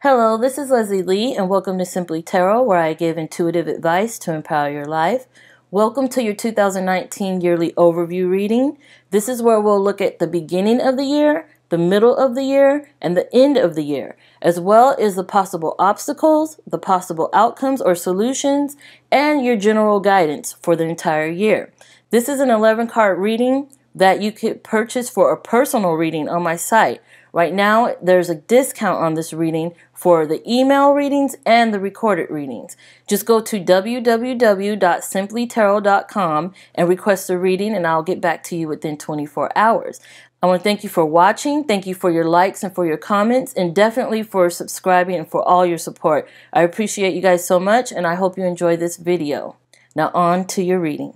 Hello, this is Leslie Lee, and welcome to Simply Tarot, where I give intuitive advice to empower your life. Welcome to your 2019 yearly overview reading. This is where we'll look at the beginning of the year, the middle of the year, and the end of the year, as well as the possible obstacles, the possible outcomes or solutions, and your general guidance for the entire year. This is an 11-card reading that you could purchase for a personal reading on my site. Right now, there's a discount on this reading for the email readings and the recorded readings. Just go to www.simplytarot.com and request a reading, and I'll get back to you within 24 hours. I want to thank you for watching. Thank you for your likes and for your comments, and definitely for subscribing and for all your support. I appreciate you guys so much, and I hope you enjoy this video. Now on to your reading.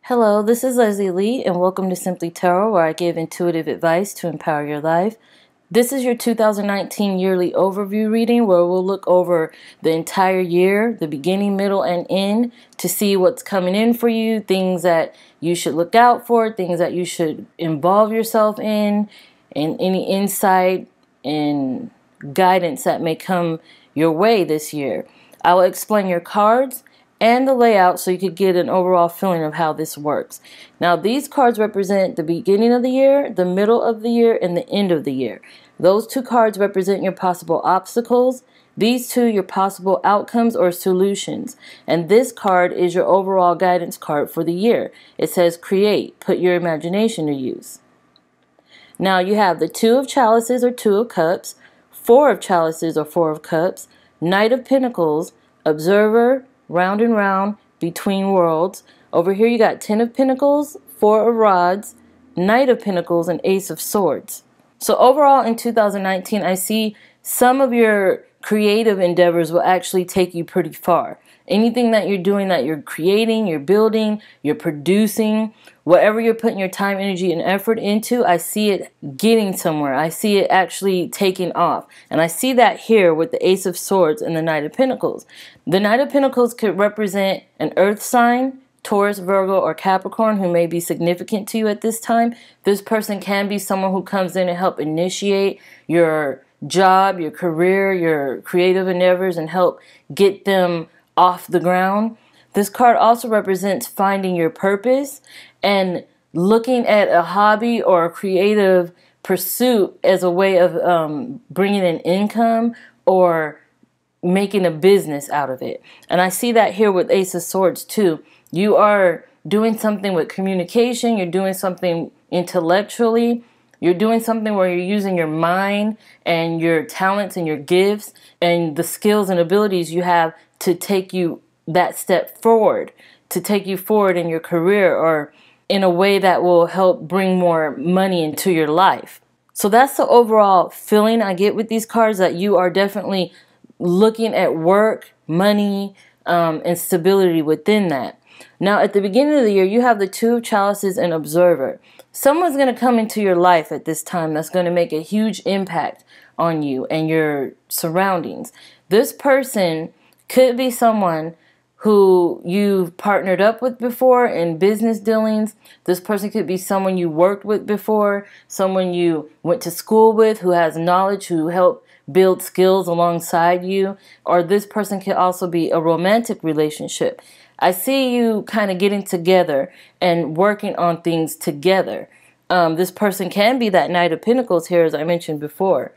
Hello, this is Leslie Lee, and welcome to Simply Tarot, where I give intuitive advice to empower your life. This is your 2019 yearly overview reading, where we'll look over the entire year, the beginning, middle, and end, to see what's coming in for you, things that you should look out for, things that you should involve yourself in, and any insight and guidance that may come your way this year. I will explain your cards and the layout so you could get an overall feeling of how this works. Now, these cards represent the beginning of the year, the middle of the year, and the end of the year. Those two cards represent your possible obstacles. These two, your possible outcomes or solutions. And this card is your overall guidance card for the year. It says, create, put your imagination to use. Now, you have the Two of Chalices or Two of Cups, Four of Chalices or Four of Cups, Knight of Pentacles, Observer, Round and Round, Between Worlds. Over here you got 10 of Pentacles, 4 of Rods, Knight of Pentacles, and Ace of Swords. So overall in 2019, I see some of your creative endeavors will actually take you pretty far. Anything that you're doing, that you're creating, you're building, you're producing, whatever you're putting your time, energy, and effort into, I see it getting somewhere. I see it actually taking off. And I see that here with the Ace of Swords and the Knight of Pentacles. The Knight of Pentacles could represent an earth sign, Taurus, Virgo, or Capricorn, who may be significant to you at this time. This person can be someone who comes in and help initiate your job, your career, your creative endeavors, and help get them off the ground. This card also represents finding your purpose and looking at a hobby or a creative pursuit as a way of bringing in income or making a business out of it. And I see that here with Ace of Swords too. You are doing something with communication. You're doing something intellectually. You're doing something where you're using your mind and your talents and your gifts and the skills and abilities you have to take you that step forward, to take you forward in your career or in a way that will help bring more money into your life. So that's the overall feeling I get with these cards, that you are definitely looking at work, money, and stability within that. Now, at the beginning of the year, you have the Two of Chalices and Observer. Someone's going to come into your life at this time that's going to make a huge impact on you and your surroundings. This person could be someone who you've partnered up with before in business dealings. This person could be someone you worked with before, someone you went to school with who has knowledge, who helped build skills alongside you. Or this person could also be a romantic relationship. I see you kind of getting together and working on things together. This person can be that Knight of Pentacles here, as I mentioned before.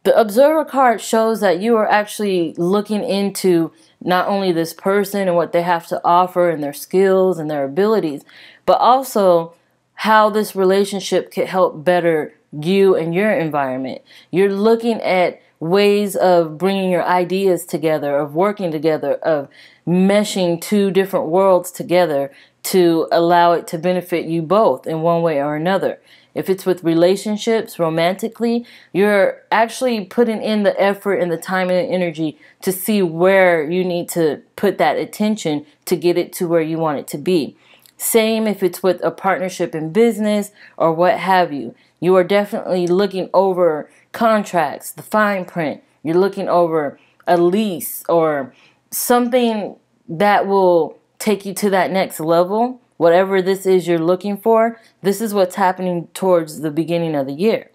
The Observer card shows that you are actually looking into not only this person and what they have to offer and their skills and their abilities, but also how this relationship could help better you and your environment. You're looking at ways of bringing your ideas together, of working together, of meshing two different worlds together to allow it to benefit you both in one way or another. If it's with relationships, romantically, you're actually putting in the effort and the time and the energy to see where you need to put that attention to get it to where you want it to be. Same if it's with a partnership in business or what have you. You are definitely looking over contracts, the fine print. You're looking over a lease or something that will take you to that next level. Whatever this is you're looking for, this is what's happening towards the beginning of the year.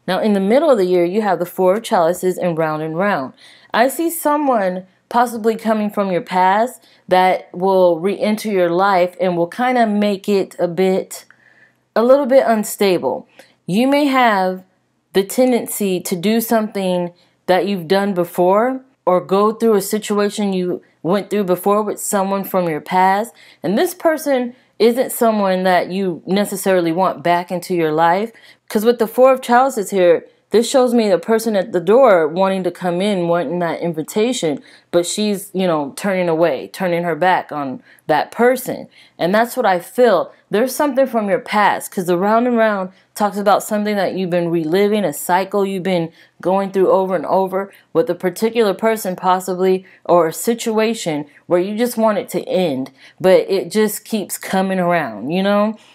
Now, in the middle of the year, you have the Four of Chalices and Round and Round. I see someone possibly coming from your past that will re-enter your life and will kind of make it a little bit unstable. You may have the tendency to do something that you've done before or go through a situation you went through before with someone from your past. And this person isn't someone that you necessarily want back into your life. Because with the Four of Chalices here, this shows me the person at the door wanting to come in, wanting that invitation, but she's, turning away, turning her back on that person. And that's what I feel. There's something from your past, because the Round and Round talks about something that you've been reliving, a cycle you've been going through over and over with a particular person possibly, or a situation where you just want it to end, but it just keeps coming around,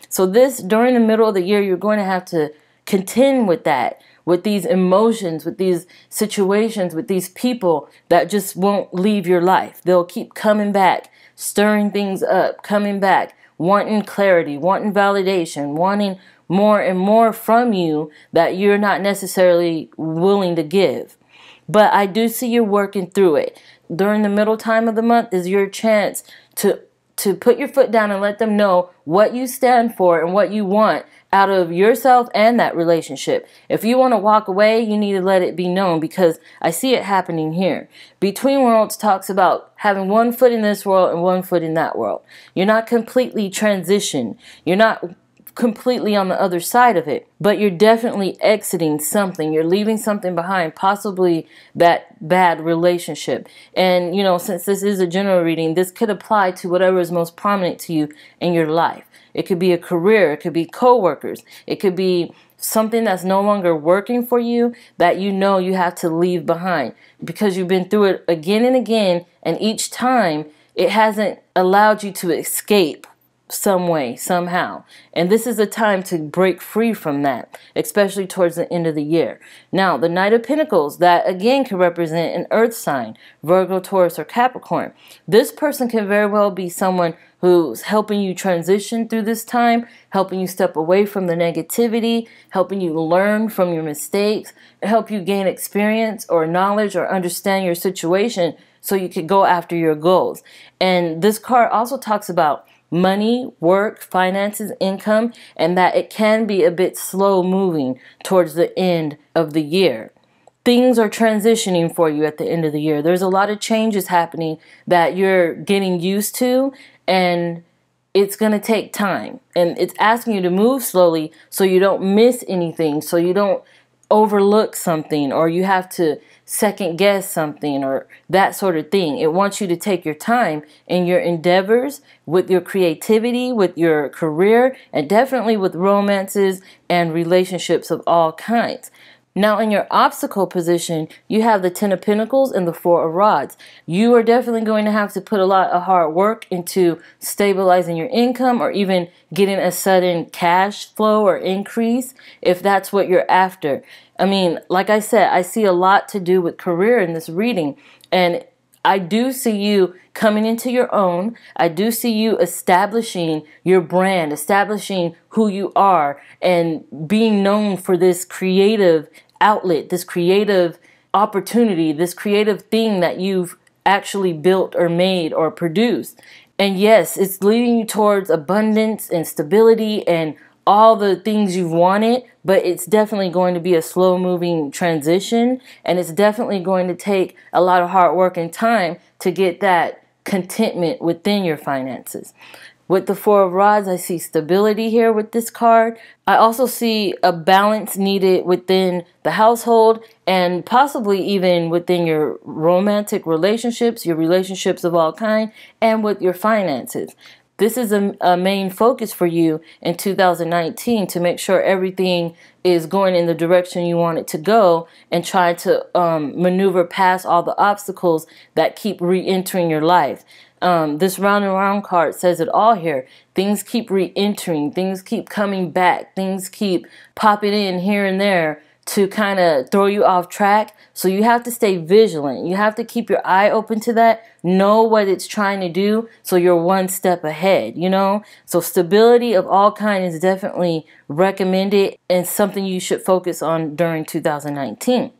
So during the middle of the year, you're going to have to contend with that, with these emotions, with these situations, with these people that just won't leave your life. They'll keep coming back, stirring things up, coming back, wanting clarity, wanting validation, wanting more and more from you that you're not necessarily willing to give. But I do see you working through it. During the middle time of the month is your chance to put your foot down and let them know what you stand for and what you want out of yourself and that relationship. If you want to walk away, you need to let it be known, because I see it happening here. Between Worlds talks about having one foot in this world and one foot in that world. You're not completely transitioned. You're not completely on the other side of it, but you're definitely exiting something. You're leaving something behind, possibly that bad relationship. And, since this is a general reading, this could apply to whatever is most prominent to you in your life. It could be a career. It could be coworkers. It could be something that's no longer working for you that you have to leave behind because you've been through it again and again, and each time it hasn't allowed you to escape some way, somehow. And this is a time to break free from that, especially towards the end of the year. Now, the Knight of Pentacles, that again can represent an earth sign, Virgo, Taurus, or Capricorn. This person can very well be someone who's helping you transition through this time, helping you step away from the negativity, helping you learn from your mistakes, help you gain experience or knowledge or understand your situation so you can go after your goals. And this card also talks about money, work, finances, income, and that it can be a bit slow moving towards the end of the year. Things are transitioning for you at the end of the year. There's a lot of changes happening that you're getting used to, and it's going to take time. And it's asking you to move slowly so you don't miss anything, so you don't overlook something, or you have to second guess something, or that sort of thing. It wants you to take your time in your endeavors, with your creativity, with your career, and definitely with romances and relationships of all kinds. Now, in your obstacle position, you have the Ten of Pentacles and the Four of Rods. You are definitely going to have to put a lot of hard work into stabilizing your income, or even getting a sudden cash flow or increase if that's what you're after. I mean, like I said, I see a lot to do with career in this reading, and I do see you coming into your own. I do see you establishing your brand, establishing who you are, and being known for this creative outlet, this creative opportunity, this creative thing that you've actually built or made or produced. And yes, it's leading you towards abundance and stability and all the things you've wanted, but it's definitely going to be a slow moving transition, and it's definitely going to take a lot of hard work and time to get that contentment within your finances. With the Four of Rods, I see stability here with this card. I also see a balance needed within the household, and possibly even within your romantic relationships, your relationships of all kinds, and with your finances. This is a main focus for you in 2019, to make sure everything is going in the direction you want it to go, and try to maneuver past all the obstacles that keep re-entering your life. This Round and Round card says it all here. Things keep re-entering, things keep coming back, things keep popping in here and there to kind of throw you off track. So you have to stay vigilant. You have to keep your eye open to that. Know what it's trying to do so you're one step ahead, you know? So stability of all kinds is definitely recommended and something you should focus on during 2019.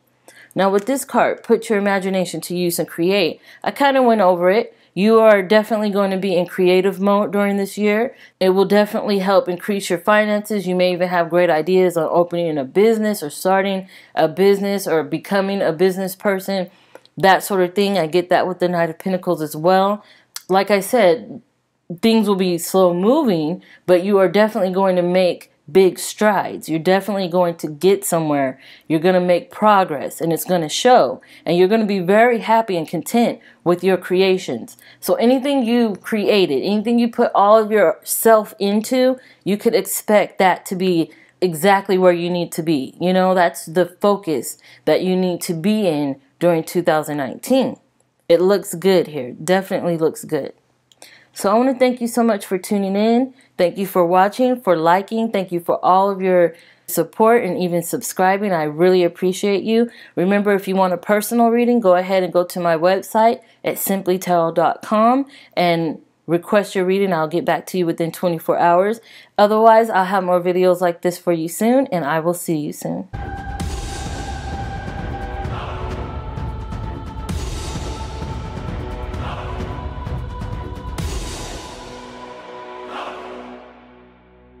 Now with this card, put your imagination to use and create. I kind of went over it. You are definitely going to be in creative mode during this year. It will definitely help increase your finances. You may even have great ideas on opening a business or starting a business or becoming a business person, that sort of thing. I get that with the Knight of Pentacles as well. Like I said, things will be slow moving, but you are definitely going to make big strides. You're definitely going to get somewhere. You're going to make progress and it's going to show. And you're going to be very happy and content with your creations. So anything you created, anything you put all of yourself into, you could expect that to be exactly where you need to be. You know, that's the focus that you need to be in during 2019. It looks good here. Definitely looks good. So I want to thank you so much for tuning in. Thank you for watching, for liking. Thank you for all of your support and even subscribing. I really appreciate you. Remember, if you want a personal reading, go ahead and go to my website at simplytarot.com and request your reading. I'll get back to you within 24 hours. Otherwise, I'll have more videos like this for you soon, and I will see you soon.